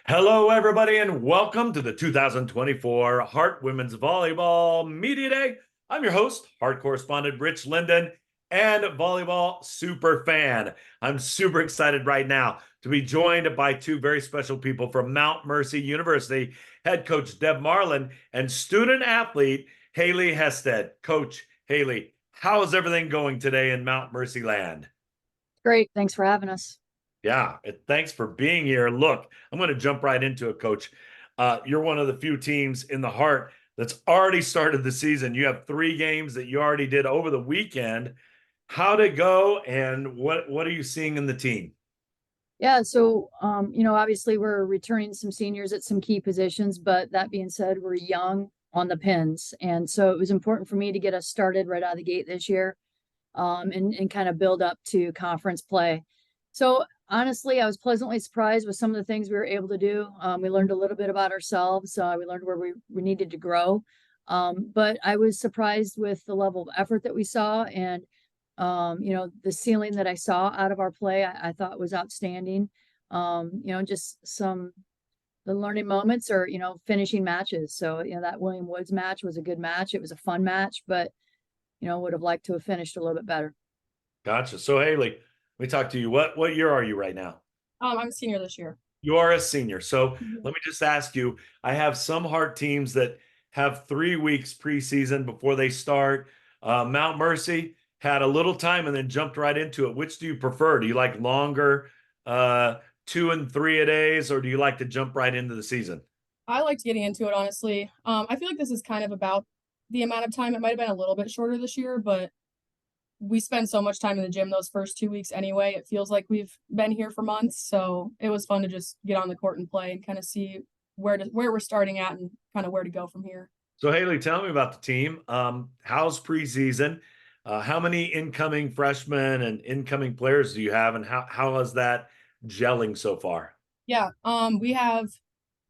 Hello, everybody, and welcome to the 2024 Hart Women's Volleyball Media Day. I'm your host, Hart correspondent Rich Linden, and volleyball super fan. I'm super excited right now to be joined by two very special people from Mount Mercy University, head coach Deb Marlin and student athlete Haley Hested. Coach Haley, how is everything going today in Mount Mercy land? Great. Thanks for having us. Yeah, thanks for being here. Look, I'm going to jump right into it, Coach. You're one of the few teams in the Heart that's already started the season. You have 3 games that you already did over the weekend. How'd it go, and what are you seeing in the team? Yeah, so obviously we're returning some seniors at some key positions, but that being said, we're young on the pins. And so it was important for me to get us started right out of the gate this year, and kind of build up to conference play. So honestly, I was pleasantly surprised with some of the things we were able to do. We learned a little bit about ourselves. We learned where we needed to grow. But I was surprised with the level of effort that we saw, and the ceiling that I saw out of our play, I thought was outstanding. Just some the learning moments or finishing matches. So that William Woods match was a good match. It was a fun match, but would have liked to have finished a little bit better. Gotcha. So Haley, let me talk to you. What year are you right now? I'm a senior this year. You are a senior. So Mhm. let me just ask you, I have some Heart teams that have 3 weeks preseason before they start. Mount Mercy had a little time and then jumped right into it. Which do you prefer? Do you like longer 2 and 3 a days, or do you like to jump right into the season? I liked getting into it, honestly. I feel like this is kind of about the amount of time. It might have been a little bit shorter this year, but we spend so much time in the gym those first 2 weeks anyway. It feels like we've been here for months. So it was fun to just get on the court and play and kind of see where we're starting at and kind of where to go from here. So Haley, tell me about the team. How's preseason? How many incoming freshmen and incoming players do you have, and how is that gelling so far? Yeah. We have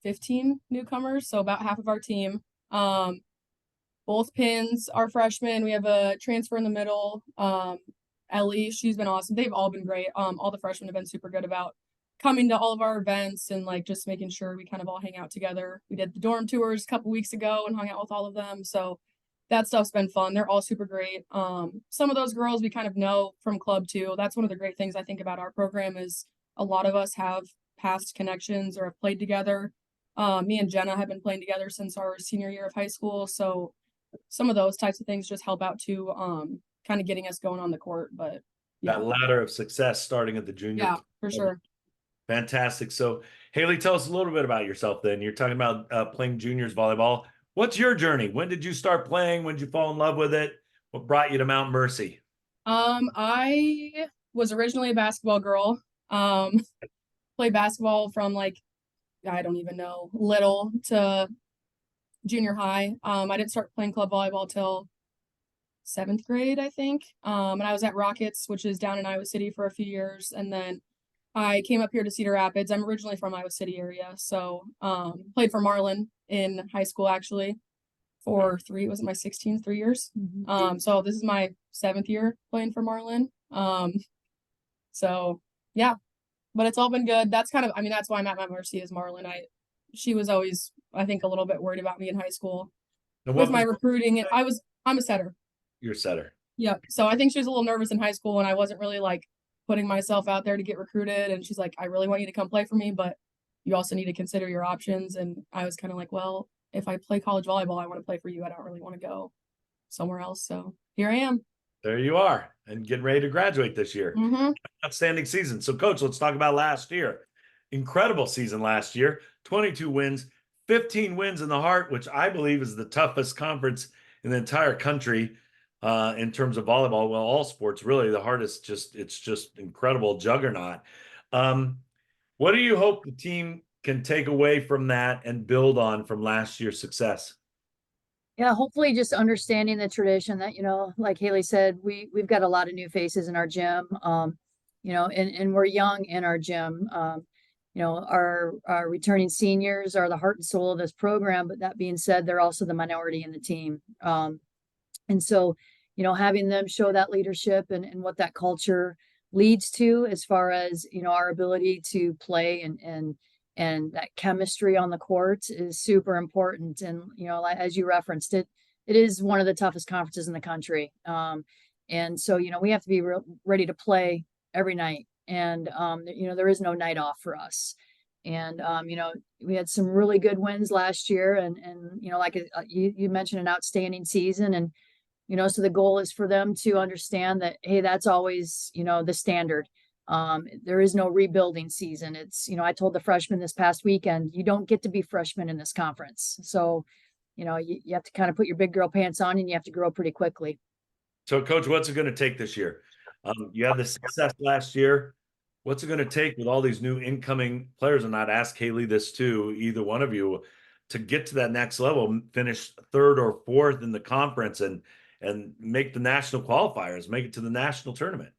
15 newcomers, so about half of our team. Both pins are freshmen. We have a transfer in the middle. Ellie, she's been awesome. They've all been great. All the freshmen have been super good about coming to all of our events and like just making sure we kind of all hang out together. We did the dorm tours a couple weeks ago and hung out with all of them. So that stuff's been fun. They're all super great. Some of those girls we kind of know from club too. That's one of the great things I think about our program is a lot of us have past connections or have played together. Me and Jenna have been playing together since our senior year of high school. So some of those types of things just help out too, kind of getting us going on the court. But yeah, That ladder of success starting at the junior. yeah, for sure. Fantastic. So, Haley, tell us a little bit about yourself then. You're talking about playing juniors volleyball. What's your journey? When did you start playing? When did you fall in love with it? What brought you to Mount Mercy? I was originally a basketball girl. Um, played basketball from like, I don't even know, little to junior high. I didn't start playing club volleyball till 7th grade, I think. And I was at Rockets, which is down in Iowa City for a few years. And then I came up here to Cedar Rapids. I'm originally from Iowa City area. So played for Marlin in high school actually for was it my 16th, 3 years? So this is my 7th year playing for Marlin. So yeah, but it's all been good. That's kind of, I mean, that's why I'm at my Mercy is Marlin. She was always, I think, a little bit worried about me in high school And with my recruiting. And I'm a setter. Your setter? Yep. So I think she was a little nervous in high school and I wasn't really like putting myself out there to get recruited. And she's like, I really want you to come play for me, but you also need to consider your options. And I was kind of like, well, if I play college volleyball, I want to play for you. I don't really want to go somewhere else. So here I am. There you are, and getting ready to graduate this year. Mm-hmm. Outstanding season. So, Coach, let's talk about last year. Incredible season last year. 22 wins, 15 wins in the Heart, which I believe is the toughest conference in the entire country in terms of volleyball. Well, all sports really. The Heart is it's just incredible juggernaut. What do you hope the team can take away from that and build on from last year's success? Yeah, hopefully just understanding the tradition that, like Haley said, we've got a lot of new faces in our gym. And we're young in our gym. Our returning seniors are the heart and soul of this program, but that being said, they're also the minority in the team. And so, having them show that leadership and what that culture leads to as far as, our ability to play and that chemistry on the court is super important. And, like, as you referenced it, it is one of the toughest conferences in the country. And so, we have to be ready to play every night. And, there is no night off for us. And, we had some really good wins last year, and, like you mentioned, an outstanding season. And, so the goal is for them to understand that, hey, that's always, the standard. There is no rebuilding season. It's, I told the freshmen this past weekend, you don't get to be freshmen in this conference. So, you have to kind of put your big girl pants on, and you have to grow pretty quickly. So, Coach, what's it going to take this year? You had the success last year. What's it going to take with all these new incoming players? And I'd ask Haley this too, either one of you, to get to that next level, finish third or fourth in the conference, and make the national qualifiers, make it to the national tournament.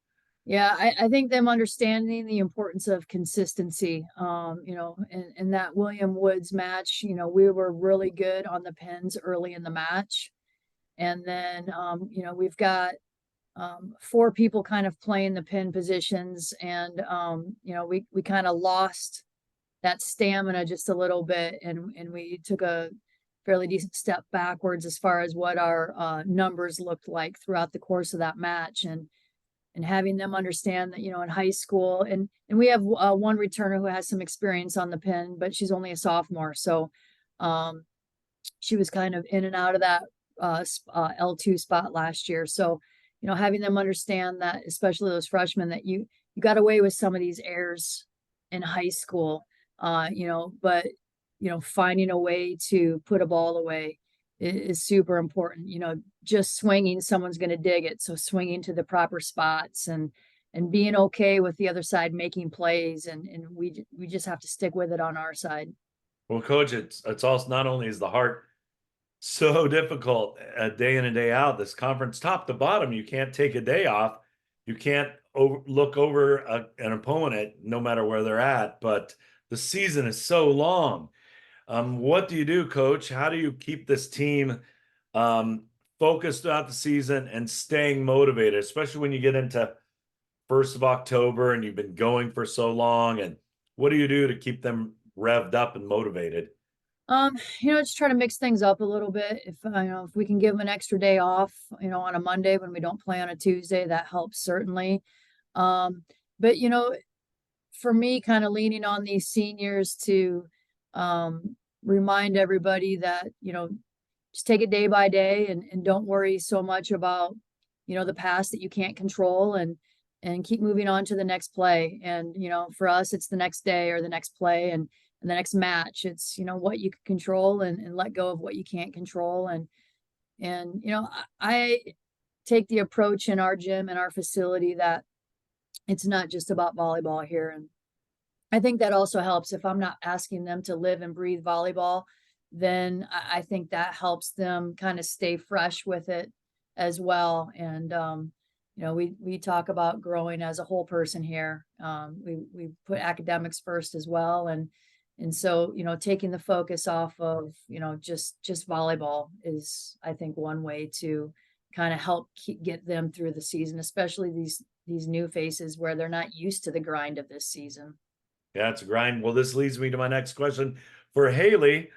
Yeah, I think them understanding the importance of consistency. In that William Woods match, we were really good on the pins early in the match. And then, we've got 4 people kind of playing the pin positions. And, we kind of lost that stamina just a little bit. And we took a fairly decent step backwards as far as what our numbers looked like throughout the course of that match. And having them understand that, in high school, and we have one returner who has some experience on the pin, but she's only a sophomore. So she was kind of in and out of that L2 spot last year. So, having them understand that, especially those freshmen, that you got away with some of these errors in high school, but, finding a way to put a ball away is super important. Just swinging, someone's going to dig it. So swinging to the proper spots, and being okay with the other side making plays. And we just have to stick with it on our side. Well, Coach, it's also, not only is the heart so difficult day in and day out, this conference top to bottom, you can't take a day off. You can't look over an opponent no matter where they're at, but the season is so long. What do you do, Coach? How do you keep this team focused throughout the season and staying motivated, especially when you get into 1st of October and you've been going for so long? And what do you do to keep them revved up and motivated? Just try to mix things up a little bit. If we can give them an extra day off, on a Monday when we don't play on a Tuesday, that helps certainly. But for me, kind of leaning on these seniors to remind everybody that, just take it day by day, and don't worry so much about, the past that you can't control, and keep moving on to the next play. And, for us, it's the next day or the next play, and the next match. It's, what you can control, and let go of what you can't control. And, I take the approach in our gym and our facility that it's not just about volleyball here. And I think that also helps. If I'm not asking them to live and breathe volleyball, then I think that helps them kind of stay fresh with it as well. And, we talk about growing as a whole person here. We put academics first as well. And so, taking the focus off of, just volleyball is, I think, one way to kind of help get them through the season, especially these new faces where they're not used to the grind of this season. Yeah, it's a grind. Well, this leads me to my next question for Haley.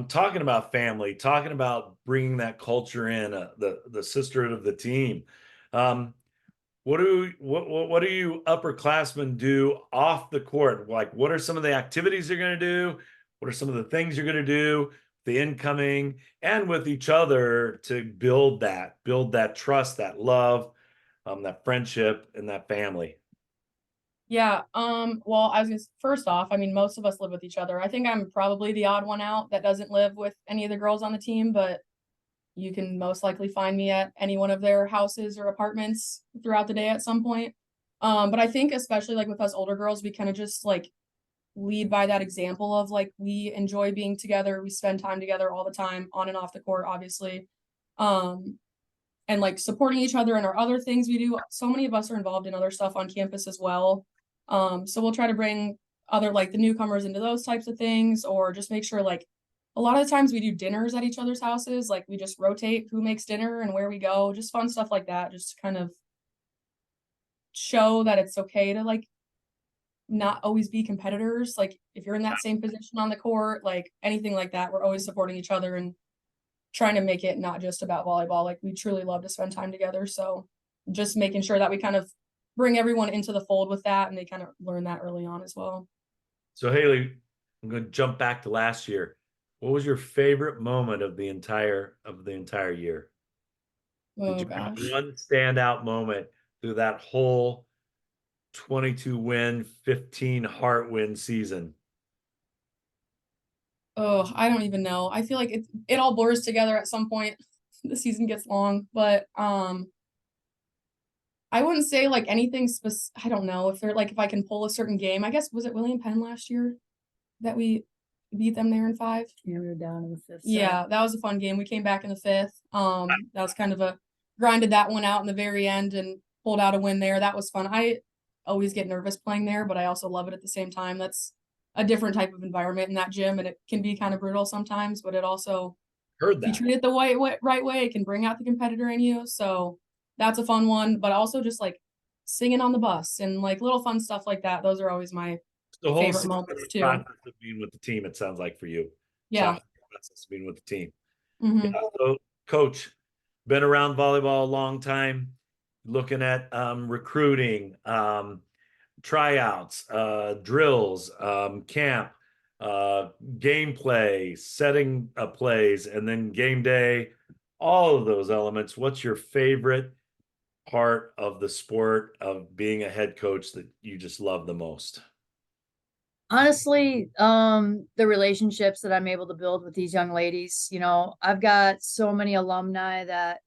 Talking about family, talking about bringing that culture in, the sisterhood of the team. What do you upperclassmen do off the court? Like, what are some of the activities you're going to do? What are some of the things you're going to do, the incoming and with each other, to build that trust, that love, that friendship, and that family? Yeah, well, first off, I mean, most of us live with each other. I think I'm probably the odd one out that doesn't live with any of the girls on the team, but you can most likely find me at any one of their houses or apartments throughout the day at some point. But I think especially like with us older girls, we kind of just like lead by that example of like, we enjoy being together. We spend time together all the time, on and off the court, obviously. And like supporting each other in our other things we do. So many of us are involved in other stuff on campus as well. So we'll try to bring other like the newcomers into those types of things, or just make sure like a lot of the times we do dinners at each other's houses. Like we just rotate who makes dinner and where we go, just fun stuff like that. Just to kind of show that it's okay to like not always be competitors. Like if you're in that same position on the court, like anything like that, we're always supporting each other and trying to make it not just about volleyball. Like we truly love to spend time together. So just making sure that we kind of bring everyone into the fold with that, and they kind of learn that early on as well. So Haley, I'm going to jump back to last year. What was your favorite moment of the entire year? Did Oh you have gosh. one standout moment through that whole 22 win, 15 heart win season? Oh, I don't even know. I feel like it all blurs together at some point. The season gets long, but I wouldn't say like anything specific. I don't know if they're like if I can pull a certain game. I guess was it William Penn last year that we beat them there in 5? Yeah, we were down in the fifth. Yeah, that was a fun game. We came back in the 5th. That was kind of a grinded that one out in the very end and pulled out a win there. That was fun. I always get nervous playing there, but I also love it at the same time. That's a different type of environment in that gym, and it can be kind of brutal sometimes, but it also, Heard if you that. treat it the right way, it can bring out the competitor in you. So that's a fun one, but also just like singing on the bus and like little fun stuff like that. Those are always my The whole favorite season moments was too. process of being with the team, it sounds like for you. Yeah. So, process of being with the team. Mhm. Yeah, so coach, been around volleyball a long time, looking at recruiting, tryouts, drills, camp, gameplay, setting plays, and then game day, all of those elements. What's your favorite part of the sport of being a head coach that you just love the most? Honestly, the relationships that I'm able to build with these young ladies, I've got so many alumni that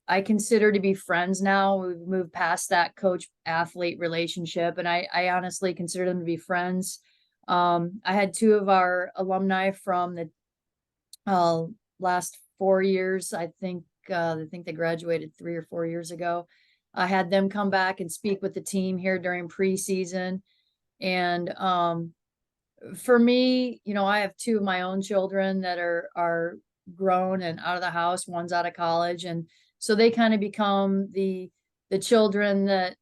I consider to be friends now. We've moved past that coach athlete relationship, and I honestly consider them to be friends. I had 2 of our alumni from the uh, last 4 years. I think they graduated 3 or 4 years ago. I had them come back and speak with the team here during preseason. And for me, I have 2 of my own children that are grown and out of the house. One's out of college, and so they kind of become the children that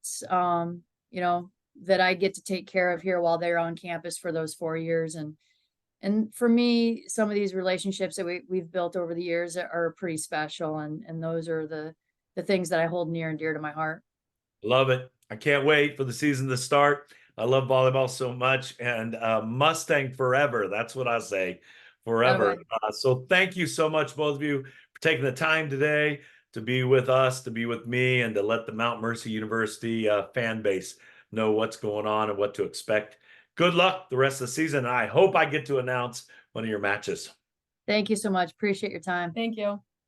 that I get to take care of here while they're on campus for those 4 years. And for me, some of these relationships that we've built over the years are pretty special, and those are the things that I hold near and dear to my heart. Love it. I can't wait for the season to start. I love volleyball so much, and Mustang forever. That's what I say, forever. Bye-bye. So thank you so much, both of you, for taking the time today to be with us, to be with me, and to let the Mount Mercy University fan base know what's going on and what to expect. Good luck the rest of the season. I hope I get to announce one of your matches. Thank you so much. Appreciate your time. Thank you.